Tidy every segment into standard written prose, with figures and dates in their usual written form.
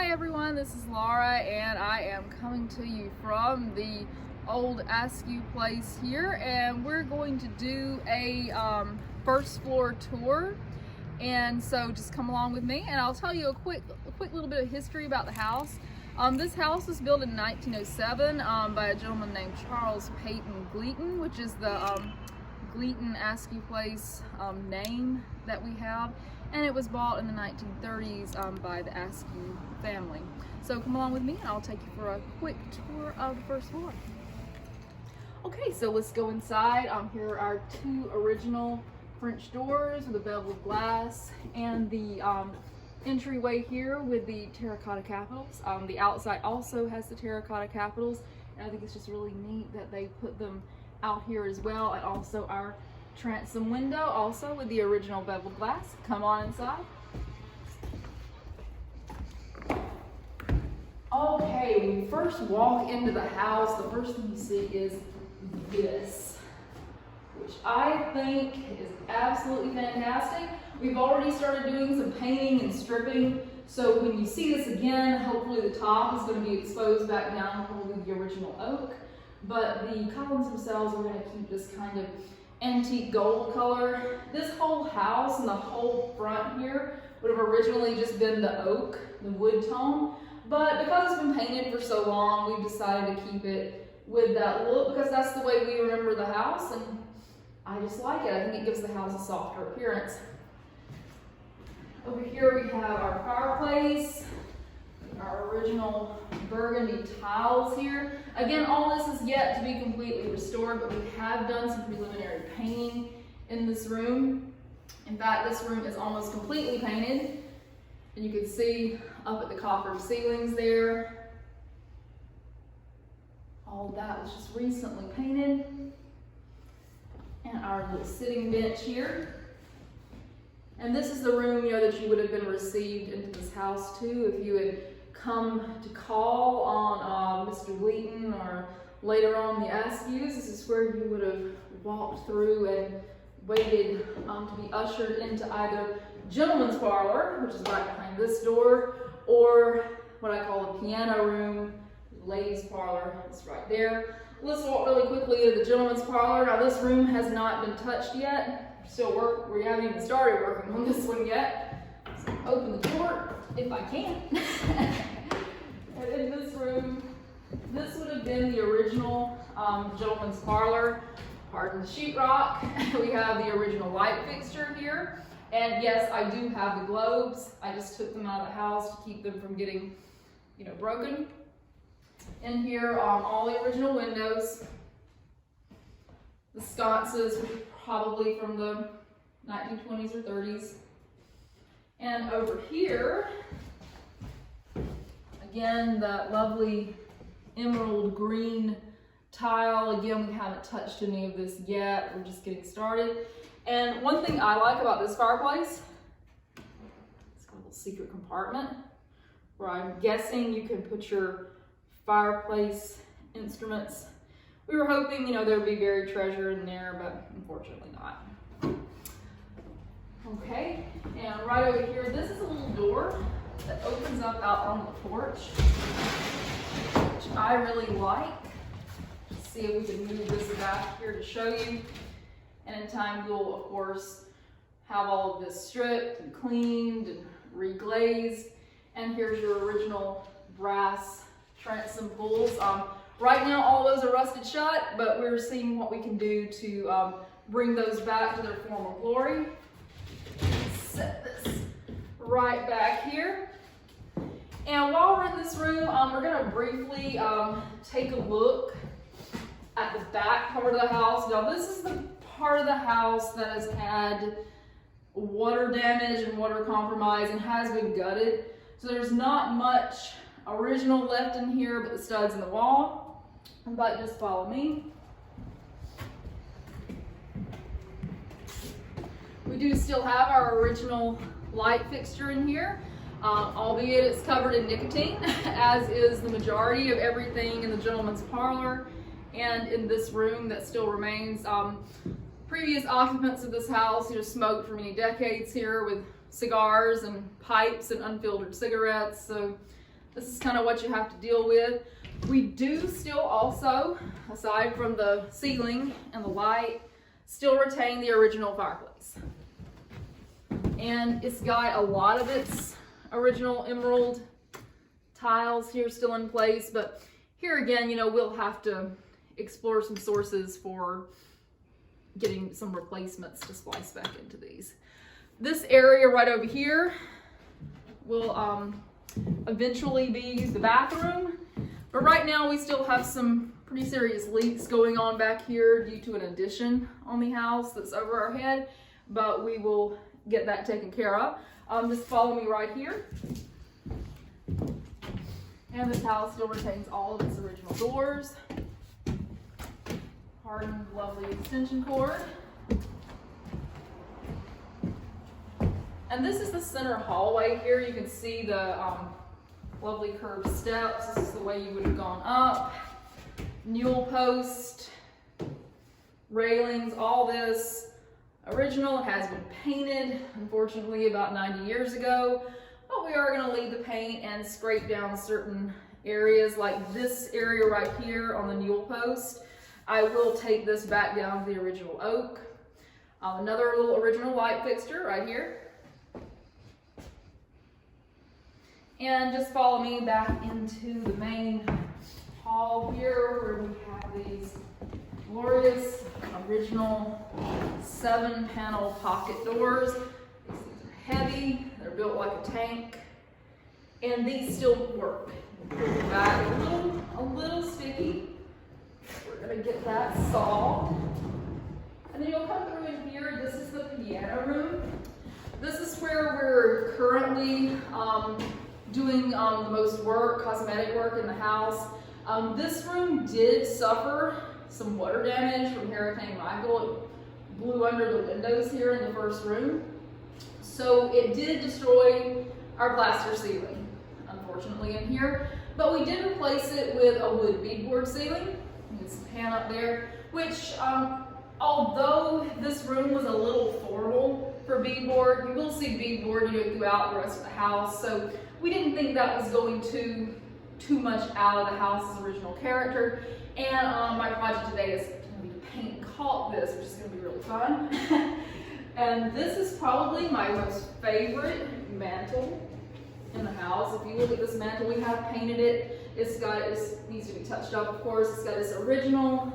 Hi everyone, this is Laura and I am coming to you from the old Askew place here, and we're going to do a first floor tour. And so just come along with me and I'll tell you a quick little bit of history about the house. This house was built in 1907 by a gentleman named Charles Peyton Gleaton, which is the Gleaton Askew place name that we have, and it was bought in the 1930s by the Askew family. So come along with me and I'll take you for a quick tour of the first floor. Okay, so let's go inside. Here are our two original French doors with a beveled glass, and the entryway here with the terracotta capitals. The outside also has the terracotta capitals, and I think it's just really neat that they put them out here as well. And also our transom window also with the original beveled glass. Come on inside. Okay, when you first walk into the house, the first thing you see is this, which I think is absolutely fantastic. We've already started doing some painting and stripping, so when you see this again, hopefully the top is going to be exposed back down, probably the original oak, but the columns themselves are going to keep this kind of antique gold color. This whole house and the whole front here would have originally just been the oak, the wood tone, but because it's been painted for so long, we've decided to keep it with that look because that's the way we remember the house, and I just like it. I think it gives the house a softer appearance. Over here we have our fireplace, our original burgundy tiles here. Again, all this is yet to be completely restored, but we have done some preliminary painting in this room. In fact, this room is almost completely painted, and you can see up at the coffered ceilings there, all of that was just recently painted. And our little sitting bench here. And this is the room, that you would have been received into this house too if you had come to call on Mr. Gleaton or later on the Askews. This is where you would have walked through and waited to be ushered into either gentleman's parlor, which is right behind this door, or what I call the piano room, ladies' parlor, it's right there. Let's walk really quickly to the gentleman's parlor. Now this room has not been touched yet. We haven't even started working on this one yet. So open the door if I can. And in this room, this would have been the original gentleman's parlor. Pardon the sheetrock. We have the original light fixture here. And yes, I do have the globes. I just took them out of the house to keep them from getting, broken. In here, all the original windows, the sconces, which are probably from the 1920s or 30s. And over here, again, that lovely emerald green tile. Again, we haven't touched any of this yet. We're just getting started. And one thing I like about this fireplace, it's got a little secret compartment where I'm guessing you can put your fireplace instruments. We were hoping, there would be buried treasure in there, but unfortunately not. Okay, and right over here, this is a little door that opens up out on the porch, which I really like. Let's see if we can move this back here to show you. And in time, we'll, of course, have all of this stripped and cleaned and reglazed. And here's your original brass transom pulls. Right now all those are rusted shut, but we're seeing what we can do to bring those back to their former glory. Set this right back here. And while we're in this room, we're going to briefly take a look at the back part of the house. Now this is the part of the house that has had water damage and water compromise and has been gutted. So there's not much original left in here but the studs in the wall, but just follow me. We do still have our original light fixture in here, albeit it's covered in nicotine, as is the majority of everything in the gentleman's parlor and in this room that still remains. Previous occupants of this house smoked for many decades here with cigars and pipes and unfiltered cigarettes, so this is kind of what you have to deal with. We do still also, aside from the ceiling and the light, still retain the original fireplace. And it's got a lot of its original emerald tiles here still in place, but here again, you know, we'll have to explore some sources for getting some replacements to splice back into these. This area right over here will eventually be the bathroom, but right now we still have some pretty serious leaks going on back here due to an addition on the house that's over our head, but we will get that taken care of. Just follow me right here. And this house still retains all of its original doors. Hardened, lovely extension cord. And this is the center hallway here. You can see the lovely curved steps. This is the way you would have gone up. Newel post, railings, all this original. It has been painted, unfortunately, about 90 years ago. But we are going to leave the paint and scrape down certain areas, like this area right here on the newel post. I will take this back down to the original oak. Another little original light fixture right here. And just follow me back into the main hall here, where we have these glorious original 7-panel pocket doors. These things are heavy, they're built like a tank, and these still work. Put them back a little sticky. We're gonna get that solved. And then you'll come through in here. This is the piano room. This is where we're currently doing the most work, cosmetic work in the house. This room did suffer some water damage from Hurricane Michael. It blew under the windows here in the first room. So it did destroy our plaster ceiling, unfortunately, in here. But we did replace it with a wood beadboard ceiling. You can see the pan up there, which although this room was a little formal for beadboard, you will see beadboard, you know, throughout the rest of the house. So we didn't think that was going too much out of the house's original character. And my project today is going to be to paint and caulk this, which is going to be really fun. And this is probably my most favorite mantle in the house. If you look at this mantle, we have painted it. It needs to be touched up, of course. It's got this original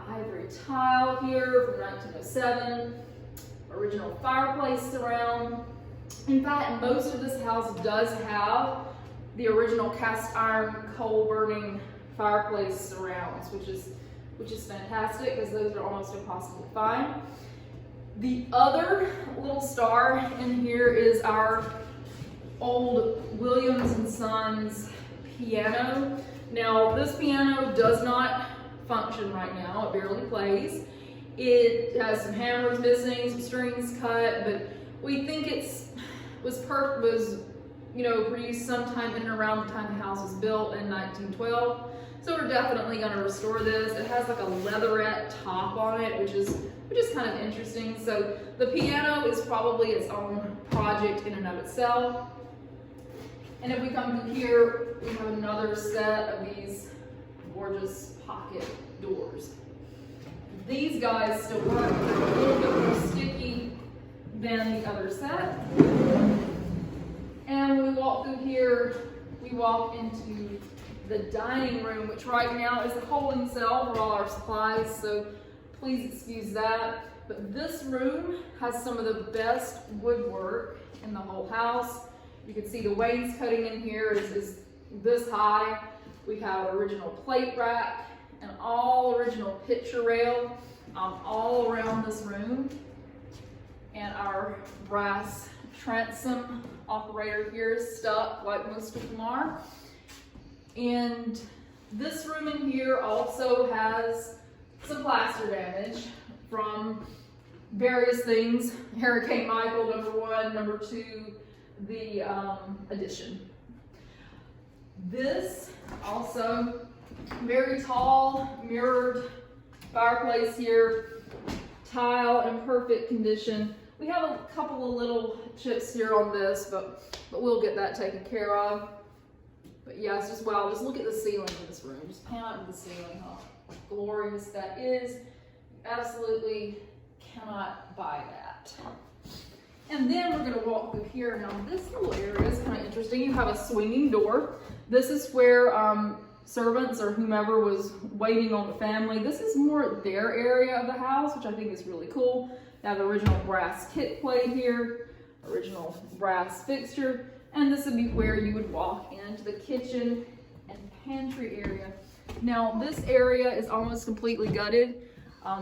ivory tile here from 1907, original fireplace surround. In fact, most of this house does have the original cast iron coal burning fireplace surrounds, which is fantastic, because those are almost impossible to find. The other little star in here is our old Williams & Sons piano. Now, this piano does not function right now. It barely plays. It has some hammers missing, some strings cut, but we think was produced sometime in and around the time the house was built in 1912. So we're definitely going to restore this. It has like a leatherette top on it, which is kind of interesting. So the piano is probably its own project in and of itself. And if we come through here, we have another set of these gorgeous pocket doors. These guys still work. They're a little bit more sticky than the other set. And when we walk through here, we walk into the dining room, which right now is a holding cell for all our supplies, so please excuse that. But this room has some of the best woodwork in the whole house. You can see the wainscoting in here is this high. We have original plate rack and all original picture rail all around this room. And our brass transom operator here is stuck, like most of them are. And this room in here also has some plaster damage from various things. Hurricane Michael, number 1, number 2, the addition. This also very tall mirrored fireplace here, tile in perfect condition. We have a couple of little chips here on this, but we'll get that taken care of. But yeah, it's just wow. Just look at the ceiling of this room. Just pan up to the ceiling. How glorious that is. You absolutely cannot buy that. And then we're going to walk through here. Now this little area is kind of interesting. You have a swinging door. This is where servants or whomever was waiting on the family. This is more their area of the house, which I think is really cool. They have the original brass kit plate here, original brass fixture, and this would be where you would walk into the kitchen and pantry area. Now this area is almost completely gutted.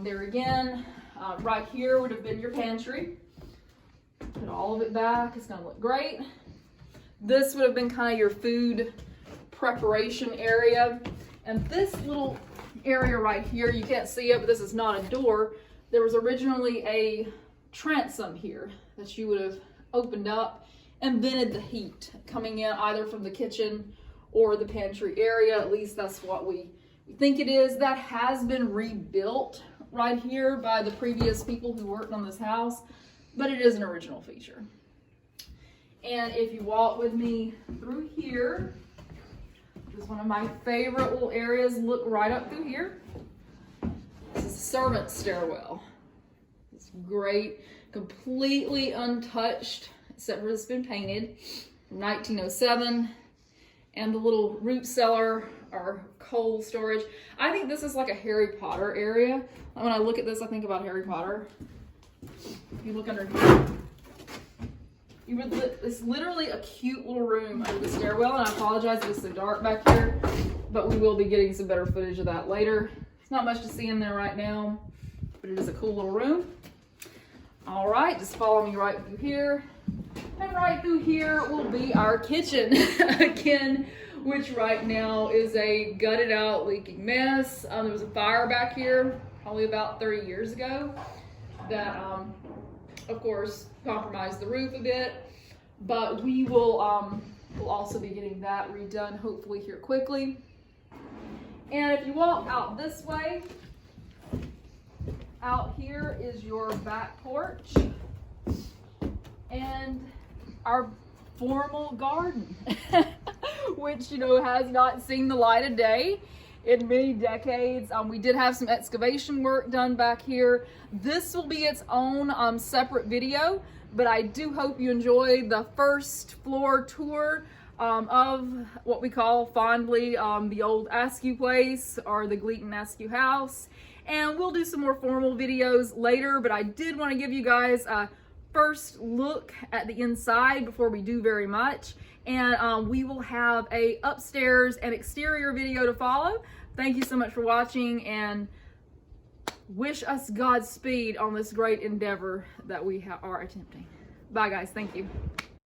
There again, right here would have been your pantry. Put all of it back. It's going to look great. This would have been kind of your food preparation area. And this little area right here, you can't see it, but this is not a door. There was originally a transom here that you would have opened up and vented the heat coming in either from the kitchen or the pantry area. At least that's what we think it is. That has been rebuilt right here by the previous people who worked on this house, but it is an original feature. And if you walk with me through here, this is one of my favorite little areas. Look right up through here. This is the servant stairwell. It's great, completely untouched, except for it's been painted from 1907. And the little root cellar or coal storage. I think this is like a Harry Potter area. When I look at this, I think about Harry Potter. If you look under here, it's literally a cute little room under the stairwell, and I apologize if it's so dark back here, but we will be getting some better footage of that later. It's not much to see in there right now, but it is a cool little room. All right, just follow me right through here. And right through here will be our kitchen again, which right now is a gutted out, leaking mess. There was a fire back here probably about 30 years ago that, of course, compromised the roof a bit. But we will we'll also be getting that redone hopefully here quickly. And if you walk out this way, out here is your back porch and our formal garden, which, you know, has not seen the light of day in many decades. We did have some excavation work done back here. This will be its own separate video, but I do hope you enjoyed the first floor tour of what we call fondly the old Askew place, or the Gleaton Askew house. And we'll do some more formal videos later, but I did want to give you guys a first look at the inside before we do very much. And we will have a upstairs and exterior video to follow. Thank you so much for watching, and wish us Godspeed on this great endeavor that we are attempting. Bye guys, thank you.